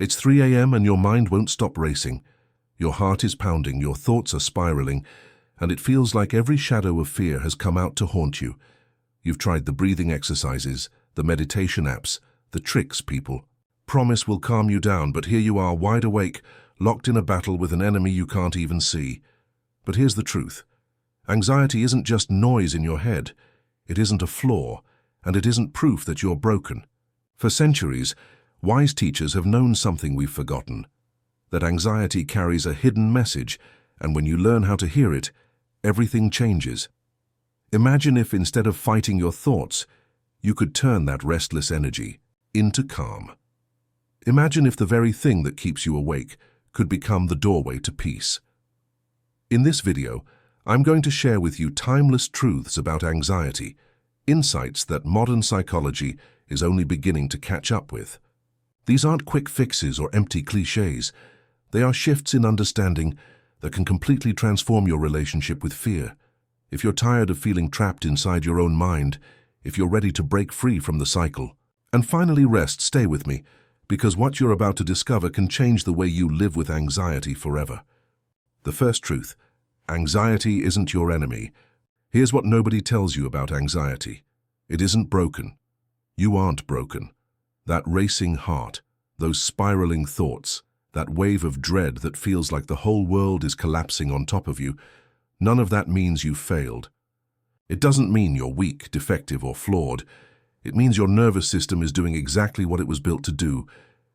It's 3 a.m. and your mind won't stop racing. Your heart is pounding, your thoughts are spiraling, and it feels like every shadow of fear has come out to haunt you. You've tried the breathing exercises, the meditation apps, the tricks people promise will calm you down, but here you are, wide awake, locked in a battle with an enemy you can't even see. But here's the truth. Anxiety isn't just noise in your head. It isn't a flaw, and it isn't proof that you're broken. For centuries, wise teachers have known something we've forgotten, that anxiety carries a hidden message, and when you learn how to hear it, everything changes. Imagine if, instead of fighting your thoughts, you could turn that restless energy into calm. Imagine if the very thing that keeps you awake could become the doorway to peace. In this video, I'm going to share with you timeless truths about anxiety, insights that modern psychology is only beginning to catch up with. These aren't quick fixes or empty clichés. They are shifts in understanding that can completely transform your relationship with fear. If you're tired of feeling trapped inside your own mind, if you're ready to break free from the cycle, and finally rest, stay with me, because what you're about to discover can change the way you live with anxiety forever. The first truth: anxiety isn't your enemy. Here's what nobody tells you about anxiety. It isn't broken. You aren't broken. That racing heart, those spiraling thoughts, that wave of dread that feels like the whole world is collapsing on top of you, none of that means you've failed. It doesn't mean you're weak, defective, or flawed. It means your nervous system is doing exactly what it was built to do.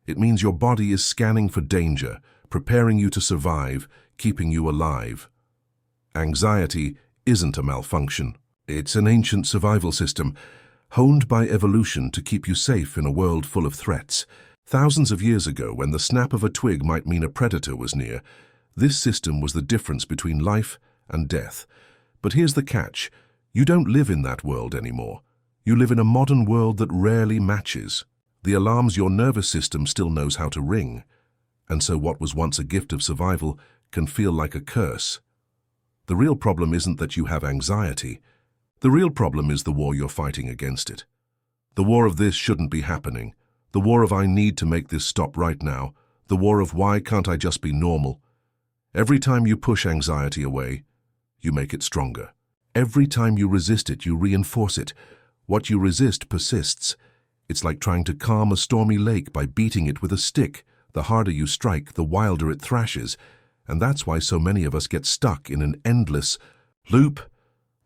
It means your body is scanning for danger, preparing you to survive, keeping you alive. Anxiety isn't a malfunction. It's an ancient survival system, honed by evolution to keep you safe in a world full of threats. Thousands of years ago, when the snap of a twig might mean a predator was near, this system was the difference between life and death. But here's the catch: you don't live in that world anymore. You live in a modern world that rarely matches. The alarms your nervous system still knows how to ring. And so what was once a gift of survival can feel like a curse. The real problem isn't that you have anxiety. The real problem is the war you're fighting against it. The war of this shouldn't be happening. The war of I need to make this stop right now. The war of why can't I just be normal? Every time you push anxiety away, you make it stronger. Every time you resist it, you reinforce it. What you resist persists. It's like trying to calm a stormy lake by beating it with a stick. The harder you strike, the wilder it thrashes. And that's why so many of us get stuck in an endless loop.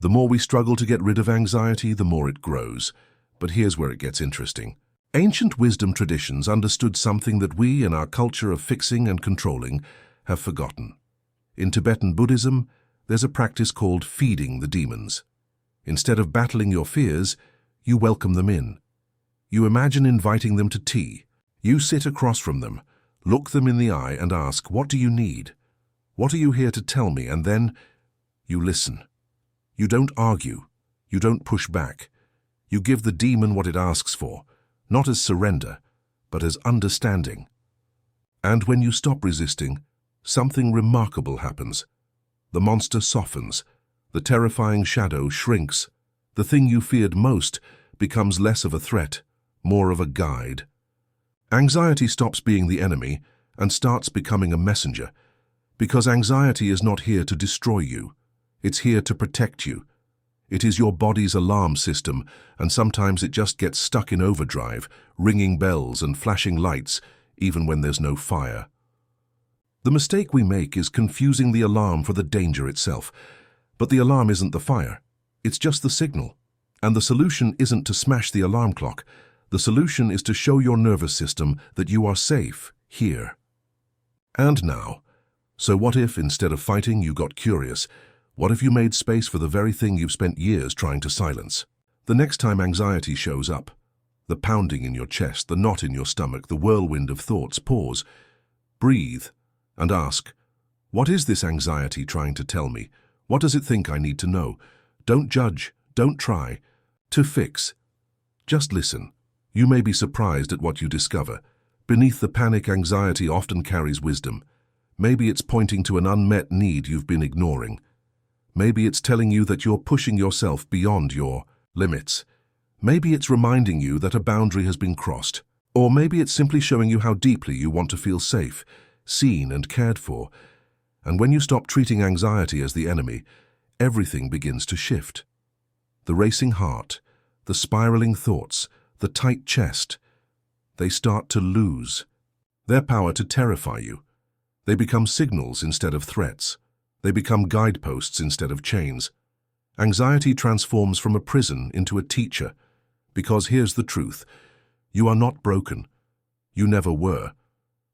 The more we struggle to get rid of anxiety, the more it grows. But here's where it gets interesting. Ancient wisdom traditions understood something that we, in our culture of fixing and controlling, have forgotten. In Tibetan Buddhism, there's a practice called feeding the demons. Instead of battling your fears, you welcome them in. You imagine inviting them to tea. You sit across from them, look them in the eye and ask, "What do you need? What are you here to tell me?" And then you listen. You don't argue. You don't push back. You give the demon what it asks for, not as surrender, but as understanding. And when you stop resisting, something remarkable happens. The monster softens. The terrifying shadow shrinks. The thing you feared most becomes less of a threat, more of a guide. Anxiety stops being the enemy and starts becoming a messenger, because anxiety is not here to destroy you. It's here to protect you. It is your body's alarm system, and sometimes it just gets stuck in overdrive, ringing bells and flashing lights, even when there's no fire. The mistake we make is confusing the alarm for the danger itself. But the alarm isn't the fire. It's just the signal. And the solution isn't to smash the alarm clock. The solution is to show your nervous system that you are safe here. And now. So what if, instead of fighting, you got curious? What if you made space for the very thing you've spent years trying to silence? The next time anxiety shows up, the pounding in your chest, the knot in your stomach, the whirlwind of thoughts, pause, breathe, and ask, what is this anxiety trying to tell me? What does it think I need to know? Don't judge, don't try to fix. Just listen. You may be surprised at what you discover. Beneath the panic, anxiety often carries wisdom. Maybe it's pointing to an unmet need you've been ignoring. Maybe it's telling you that you're pushing yourself beyond your limits. Maybe it's reminding you that a boundary has been crossed. Or maybe it's simply showing you how deeply you want to feel safe, seen and cared for. And when you stop treating anxiety as the enemy, everything begins to shift. The racing heart, the spiraling thoughts, the tight chest, they start to lose their power to terrify you. They become signals instead of threats. They become guideposts instead of chains. Anxiety transforms from a prison into a teacher. Because here's the truth. You are not broken. You never were.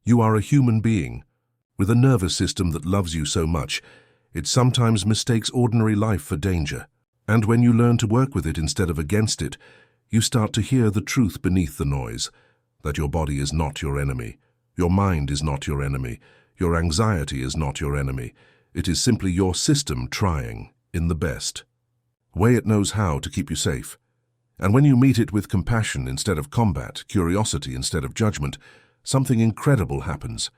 You are a human being, with a nervous system that loves you so much, it sometimes mistakes ordinary life for danger. And when you learn to work with it instead of against it, you start to hear the truth beneath the noise, that your body is not your enemy. Your mind is not your enemy. Your anxiety is not your enemy. It is simply your system trying, in the best way it knows how, to keep you safe. And when you meet it with compassion instead of combat, curiosity instead of judgment, something incredible happens.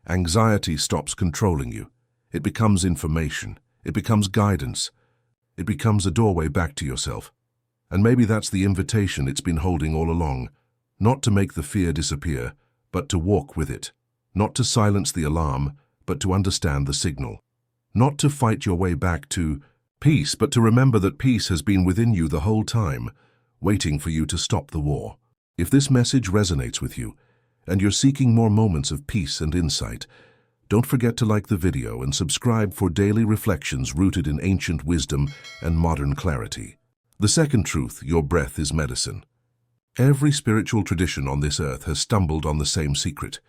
Anxiety stops controlling you. It becomes information. It becomes guidance. It becomes a doorway back to yourself. And maybe that's the invitation it's been holding all along. Not to make the fear disappear, but to walk with it. Not to silence the alarm, but to understand the signal. Not to fight your way back to peace, but to remember that peace has been within you the whole time, waiting for you to stop the war. If this message resonates with you, and you're seeking more moments of peace and insight, don't forget to like the video and subscribe for daily reflections rooted in ancient wisdom and modern clarity. The second truth, your breath is medicine. Every spiritual tradition on this earth has stumbled on the same secret.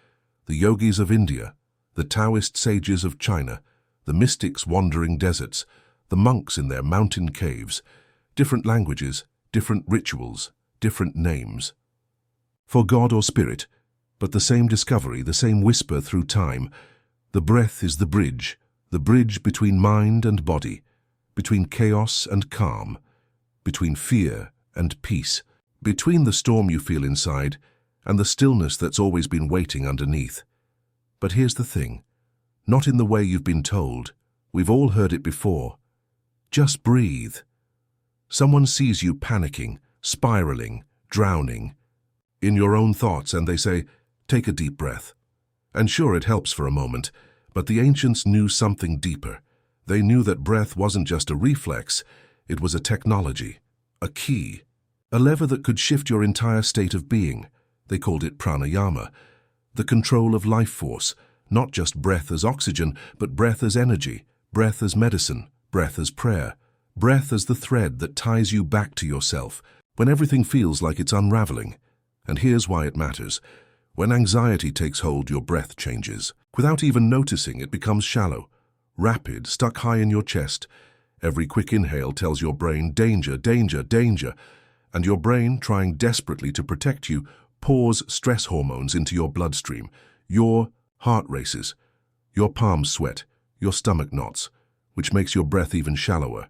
The yogis of India, the Taoist sages of China, the mystics wandering deserts, the monks in their mountain caves, different languages, different rituals, different names. For God or spirit, but the same discovery, the same whisper through time. The breath is the bridge between mind and body, between chaos and calm, between fear and peace, between the storm you feel inside and the stillness that's always been waiting underneath. But here's the thing, not in the way you've been told. We've all heard it before. Just breathe. Someone sees you panicking, spiraling, drowning in your own thoughts, and they say, take a deep breath. And sure, it helps for a moment, but the ancients knew something deeper. They knew that breath wasn't just a reflex, it was a technology, a key, a lever that could shift your entire state of being. They called it pranayama, the control of life force, not just breath as oxygen, but breath as energy, breath as medicine, breath as prayer, breath as the thread that ties you back to yourself when everything feels like it's unraveling. And here's why it matters. When anxiety takes hold, your breath changes. Without even noticing, it becomes shallow, rapid, stuck high in your chest. Every quick inhale tells your brain, danger, danger, danger. And your brain, trying desperately to protect you, pours stress hormones into your bloodstream. Your heart races, your palms sweat, your stomach knots, which makes your breath even shallower,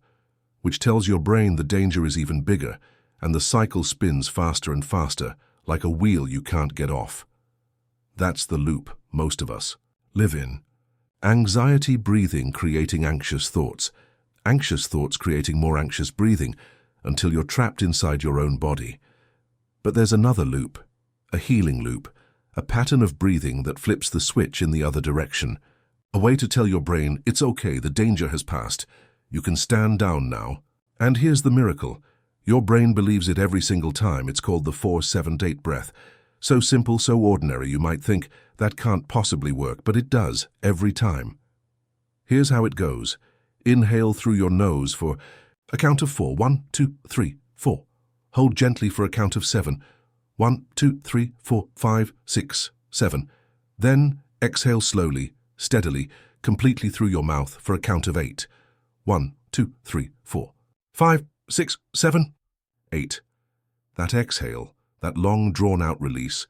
which tells your brain the danger is even bigger, and the cycle spins faster and faster, like a wheel you can't get off. That's the loop most of us live in. Anxiety breathing creating anxious thoughts creating more anxious breathing, until you're trapped inside your own body. But there's another loop, a healing loop, a pattern of breathing that flips the switch in the other direction, a way to tell your brain, it's okay, the danger has passed, you can stand down now. And here's the miracle. Your brain believes it every single time. It's called the 4-7-8 breath. So simple, so ordinary, you might think that can't possibly work, but it does, every time. Here's how it goes. Inhale through your nose for a count of 4. 1, 2, 3, 4. Hold gently for a count of 7. 1, 2, 3, 4, 5, 6, 7. Then exhale slowly, steadily, completely through your mouth for a count of 8. 1, 2, 3, 4, 5, 6, 7, 8. That exhale, that long drawn-out release,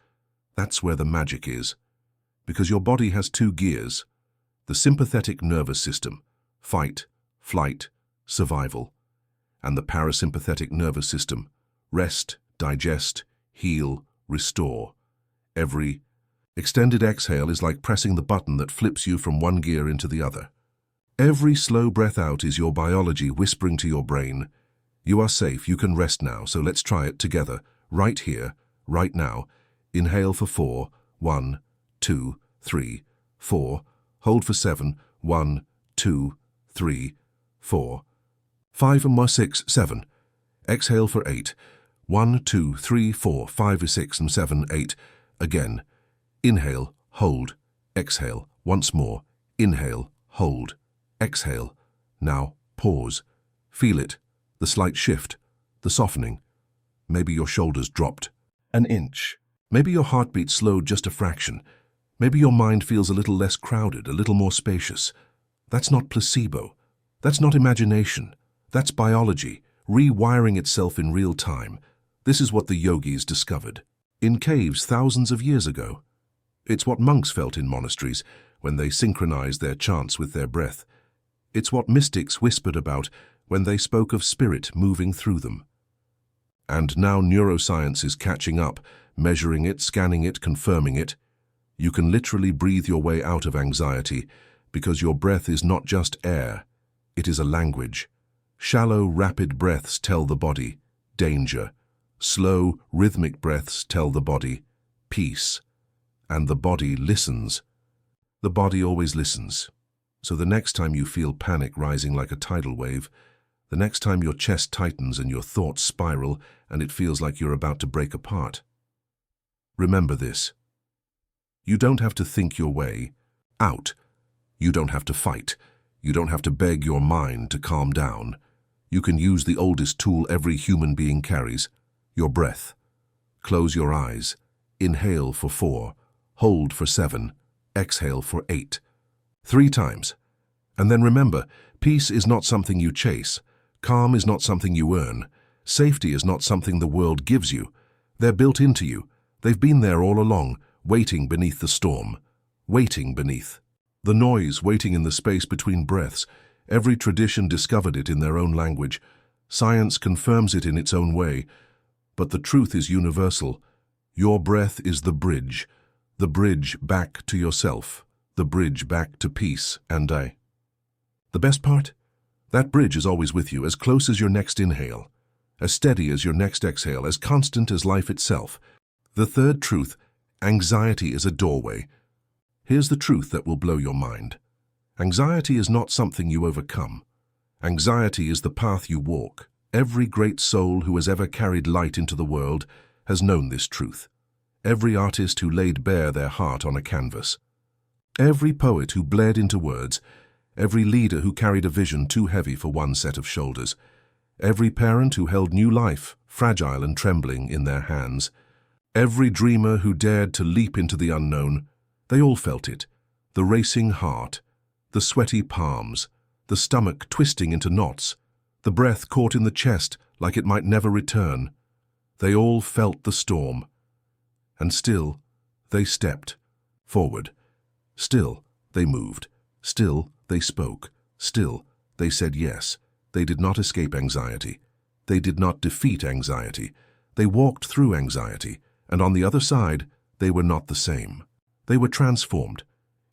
that's where the magic is. Because your body has 2 gears. The sympathetic nervous system, fight, flight, survival. And the parasympathetic nervous system, rest, digest, heal, restore. Every extended exhale is like pressing the button that flips you from one gear into the other. Every slow breath out is your biology whispering to your brain, you are safe, you can rest now, so let's try it together, right here, right now. Inhale for 4, 1, 2, 3, 4. Hold for 7, 1, 2, 3, 4. 5 and more 6, 7. Exhale for 8, 1, 2, 3, 4, 5, 6 and 7, 8. Again. Inhale, hold, exhale, once more. Inhale, hold, exhale. Now, pause. Feel it, the slight shift, the softening. Maybe your shoulders dropped an inch. Maybe your heartbeat slowed just a fraction. Maybe your mind feels a little less crowded, a little more spacious. That's not placebo. That's not imagination. That's biology, rewiring itself in real time. This is what the yogis discovered in caves thousands of years ago. It's what monks felt in monasteries when they synchronized their chants with their breath. It's what mystics whispered about when they spoke of spirit moving through them. And now neuroscience is catching up, measuring it, scanning it, confirming it. You can literally breathe your way out of anxiety because your breath is not just air, it is a language. Shallow, rapid breaths tell the body, danger. Slow, rhythmic breaths tell the body, peace. And the body listens. The body always listens. So the next time you feel panic rising like a tidal wave, the next time your chest tightens and your thoughts spiral and it feels like you're about to break apart, remember this. You don't have to think your way out. You don't have to fight. You don't have to beg your mind to calm down. You can use the oldest tool every human being carries, your breath. Close your eyes. Inhale for 4. Hold for 7. Exhale for 8. 3 times. And then remember, peace is not something you chase. Calm is not something you earn. Safety is not something the world gives you. They're built into you. They've been there all along, waiting beneath the storm. Waiting beneath. The noise waiting in the space between breaths. Every tradition discovered it in their own language. Science confirms it in its own way. But the truth is universal. Your breath is the bridge back to yourself, the bridge back to peace and I. The best part? That bridge is always with you, as close as your next inhale, as steady as your next exhale, as constant as life itself. The third truth, anxiety is a doorway. Here's the truth that will blow your mind. Anxiety is not something you overcome. Anxiety is the path you walk. Every great soul who has ever carried light into the world has known this truth. Every artist who laid bare their heart on a canvas. Every poet who bled into words. Every leader who carried a vision too heavy for one set of shoulders. Every parent who held new life, fragile and trembling, in their hands. Every dreamer who dared to leap into the unknown. They all felt it. The racing heart, the sweaty palms, the stomach twisting into knots, the breath caught in the chest like it might never return. They all felt the storm. And still, they stepped forward. Still, they moved. Still, they spoke. Still, they said yes. They did not escape anxiety. They did not defeat anxiety. They walked through anxiety, and on the other side, they were not the same. They were transformed.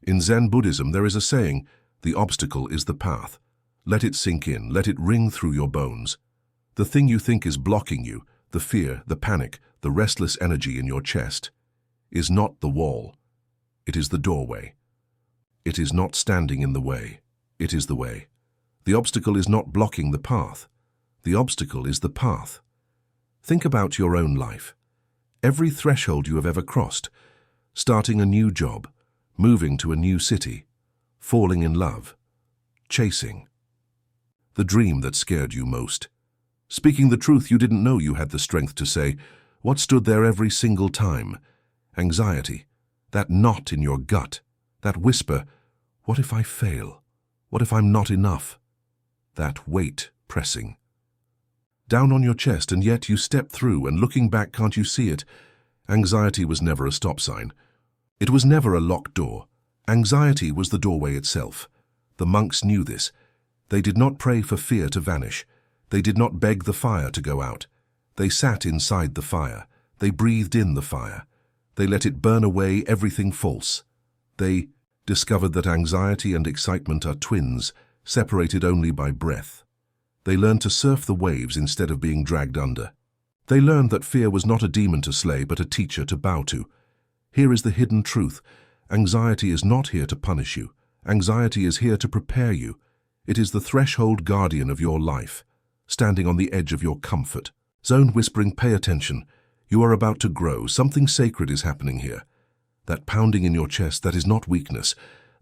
In Zen Buddhism, there is a saying, the obstacle is the path. Let it sink in, let it ring through your bones. The thing you think is blocking you, the fear, the panic, the restless energy in your chest, is not the wall. It is the doorway. It is not standing in the way. It is the way. The obstacle is not blocking the path. The obstacle is the path. Think about your own life. Every threshold you have ever crossed, starting a new job, moving to a new city, falling in love, chasing. The dream that scared you most. Speaking the truth you didn't know you had the strength to say. What stood there every single time? Anxiety. That knot in your gut. That whisper, what if I fail? What if I'm not enough? That weight pressing. Down on your chest, and yet you step through, and looking back, can't you see it? Anxiety was never a stop sign. It was never a locked door. Anxiety was the doorway itself. The monks knew this. They did not pray for fear to vanish. They did not beg the fire to go out. They sat inside the fire. They breathed in the fire. They let it burn away everything false. They discovered that anxiety and excitement are twins, separated only by breath. They learned to surf the waves instead of being dragged under. They learned that fear was not a demon to slay, but a teacher to bow to. Here is the hidden truth. Anxiety is not here to punish you. Anxiety is here to prepare you. It is the threshold guardian of your life, standing on the edge of your comfort zone, whispering, "Pay attention. You are about to grow. Something sacred is happening here." That pounding in your chest, that is not weakness.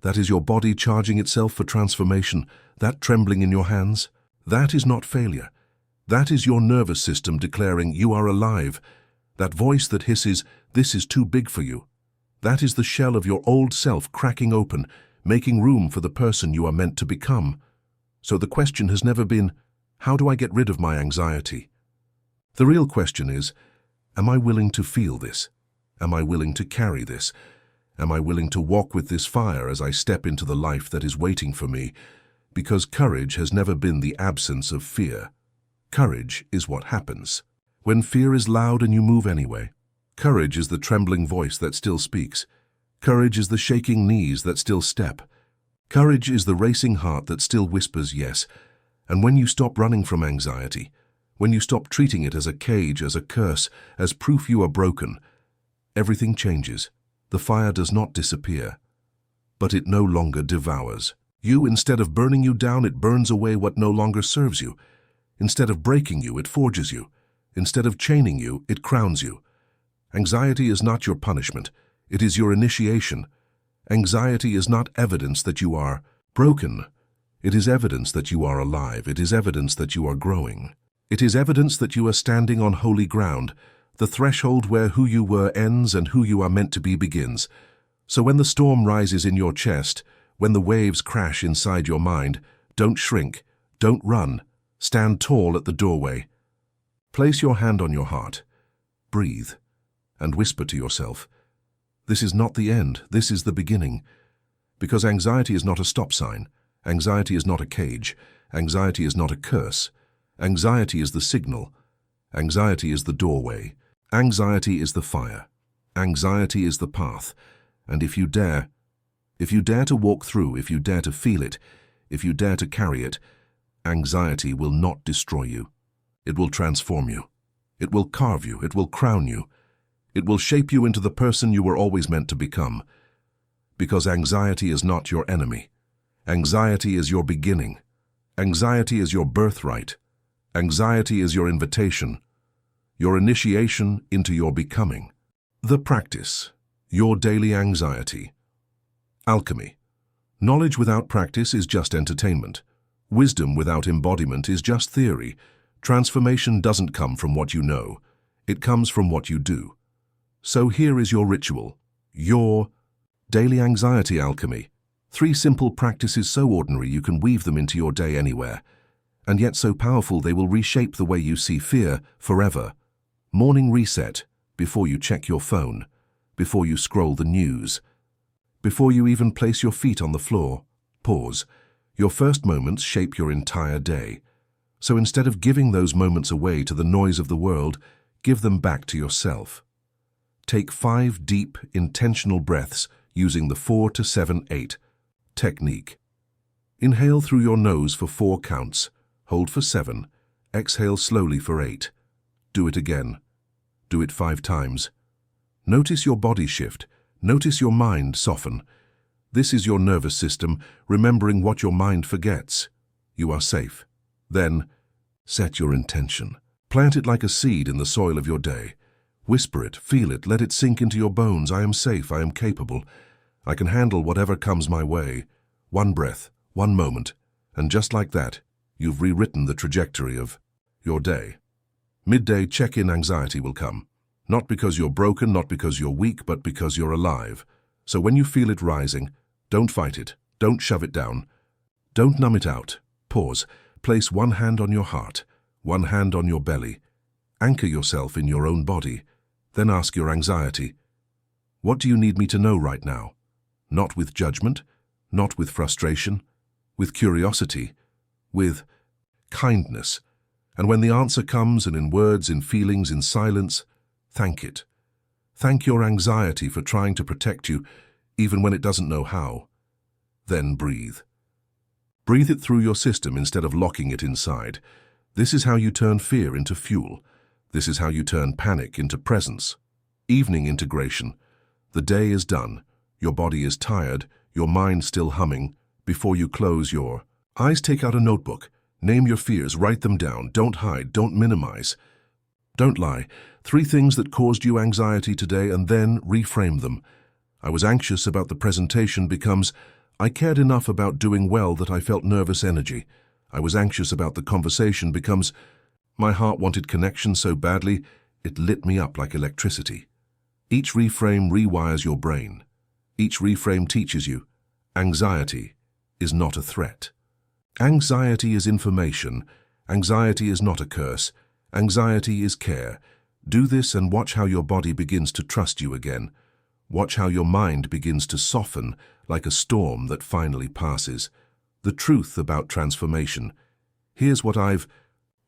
That is your body charging itself for transformation. That trembling in your hands, that is not failure. That is your nervous system declaring you are alive. That voice that hisses, "This is too big for you." That is the shell of your old self cracking open, making room for the person you are meant to become. So the question has never been, how do I get rid of my anxiety? The real question is, am I willing to feel this? Am I willing to carry this? Am I willing to walk with this fire as I step into the life that is waiting for me? Because courage has never been the absence of fear. Courage is what happens when fear is loud and you move anyway. Courage is the trembling voice that still speaks. Courage is the shaking knees that still step. Courage is the racing heart that still whispers yes. And when you stop running from anxiety, when you stop treating it as a cage, as a curse, as proof you are broken, everything changes. The fire does not disappear, but it no longer devours you. Instead of burning you down, it burns away what no longer serves you. Instead of breaking you, it forges you. Instead of chaining you, it crowns you. Anxiety is not your punishment. It is your initiation. Anxiety is not evidence that you are broken. It is evidence that you are alive. It is evidence that you are growing. It is evidence that you are standing on holy ground, the threshold where who you were ends and who you are meant to be begins. So when the storm rises in your chest, when the waves crash inside your mind, don't shrink, don't run. Stand tall at the doorway. Place your hand on your heart. Breathe and whisper to yourself, this is not the end, this is the beginning. Because anxiety is not a stop sign. Anxiety is not a cage. Anxiety is not a curse. Anxiety is the signal. Anxiety is the doorway. Anxiety is the fire. Anxiety is the path. And if you dare to walk through, if you dare to feel it, if you dare to carry it, anxiety will not destroy you. It will transform you. It will carve you. It will crown you. It will shape you into the person you were always meant to become. Because anxiety is not your enemy. Anxiety is your beginning. Anxiety is your birthright. Anxiety is your invitation, your initiation into your becoming. The practice, your daily anxiety. Alchemy. Knowledge without practice is just entertainment. Wisdom without embodiment is just theory. Transformation doesn't come from what you know. It comes from what you do. So here is your ritual, your daily anxiety alchemy. 3 simple practices so ordinary you can weave them into your day anywhere, and yet so powerful they will reshape the way you see fear forever. Morning reset, before you check your phone, before you scroll the news, before you even place your feet on the floor. Pause. Your first moments shape your entire day. So instead of giving those moments away to the noise of the world, give them back to yourself. Take 5 deep, intentional breaths using the 4 to 7, 8 technique. Inhale through your nose for 4 counts, hold for 7, exhale slowly for 8. Do it again. Do it 5 times. Notice your body shift. Notice your mind soften. This is your nervous system remembering what your mind forgets. You are safe. Then, set your intention. Plant it like a seed in the soil of your day. Whisper it, feel it, let it sink into your bones. I am safe, I am capable. I can handle whatever comes my way. 1 breath, 1 moment, and just like that, you've rewritten the trajectory of your day. Midday check-in anxiety will come. Not because you're broken, not because you're weak, but because you're alive. So when you feel it rising, don't fight it, don't shove it down, don't numb it out. Pause, place 1 hand on your heart, 1 hand on your belly. Anchor yourself in your own body. Then ask your anxiety, what do you need me to know right now? Not with judgment, not with frustration, with curiosity, with kindness. And when the answer comes, and in words, in feelings, in silence, thank it. Thank your anxiety for trying to protect you, even when it doesn't know how. Then breathe. Breathe it through your system instead of locking it inside. This is how you turn fear into fuel. This is how you turn panic into presence. Evening integration. The day is done. Your body is tired, your mind still humming. Before you close your eyes, take out a notebook. Name your fears, write them down. Don't hide, don't minimize. Don't lie. 3 things that caused you anxiety today, and then reframe them. I was anxious about the presentation becomes, I cared enough about doing well that I felt nervous energy. I was anxious about the conversation becomes, my heart wanted connection so badly, it lit me up like electricity. Each reframe rewires your brain. Each reframe teaches you, anxiety is not a threat. Anxiety is information. Anxiety is not a curse. Anxiety is care. Do this and watch how your body begins to trust you again. Watch how your mind begins to soften like a storm that finally passes. The truth about transformation. Here's what I've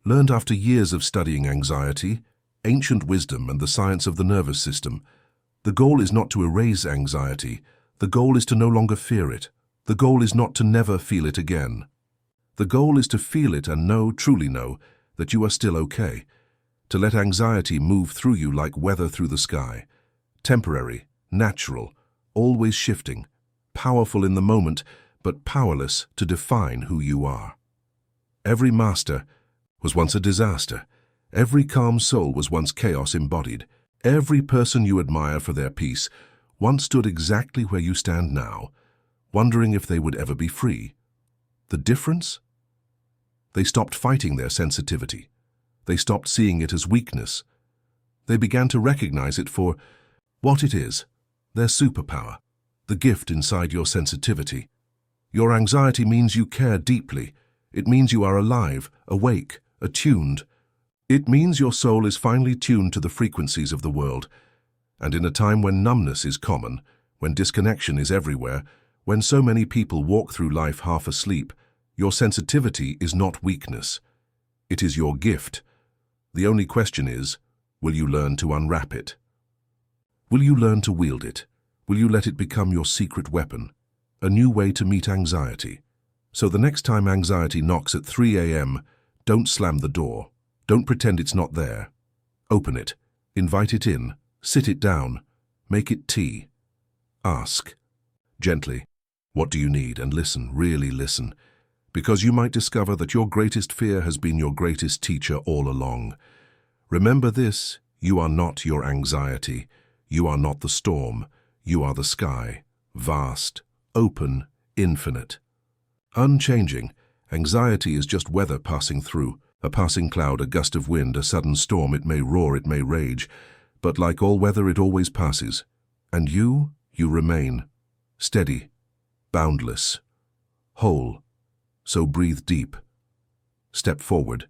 learned after years of studying anxiety, ancient wisdom, and the science of the nervous system. The goal is not to erase anxiety. The goal is to no longer fear it. The goal is not to never feel it again. The goal is to feel it and know, truly know, that you are still okay. To let anxiety move through you like weather through the sky. Temporary, natural, always shifting, powerful in the moment, but powerless to define who you are. Every master was once a disaster. Every calm soul was once chaos embodied. Every person you admire for their peace once stood exactly where you stand now, wondering if they would ever be free. The difference? They stopped fighting their sensitivity. They stopped seeing it as weakness. They began to recognize it for what it is, their superpower, the gift inside your sensitivity. Your anxiety means you care deeply. It means you are alive, awake, attuned. It means your soul is finally tuned to the frequencies of the world. And in a time when numbness is common, when disconnection is everywhere, when so many people walk through life half asleep, your sensitivity is not weakness. It is your gift. The only question is, will you learn to unwrap it? Will you learn to wield it? Will you let it become your secret weapon? A new way to meet anxiety. So the next time anxiety knocks at 3 a.m., don't slam the door. Don't pretend it's not there. Open it. Invite it in. Sit it down. Make it tea. Ask. Gently, what do you need? And listen, really listen. Because you might discover that your greatest fear has been your greatest teacher all along. Remember this, you are not your anxiety. You are not the storm. You are the sky. Vast, open, infinite. Unchanging, anxiety is just weather passing through. A passing cloud, a gust of wind, a sudden storm. It may roar, it may rage. But like all weather, it always passes. And you remain. Steady, boundless, whole. So breathe deep. Step forward.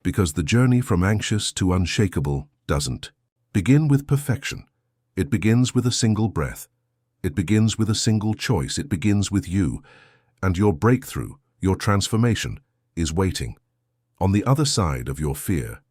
Because the journey from anxious to unshakable doesn't begin with perfection. It begins with a single breath. It begins with a single choice. It begins with you. And your breakthrough, your transformation, is waiting. On the other side of your fear.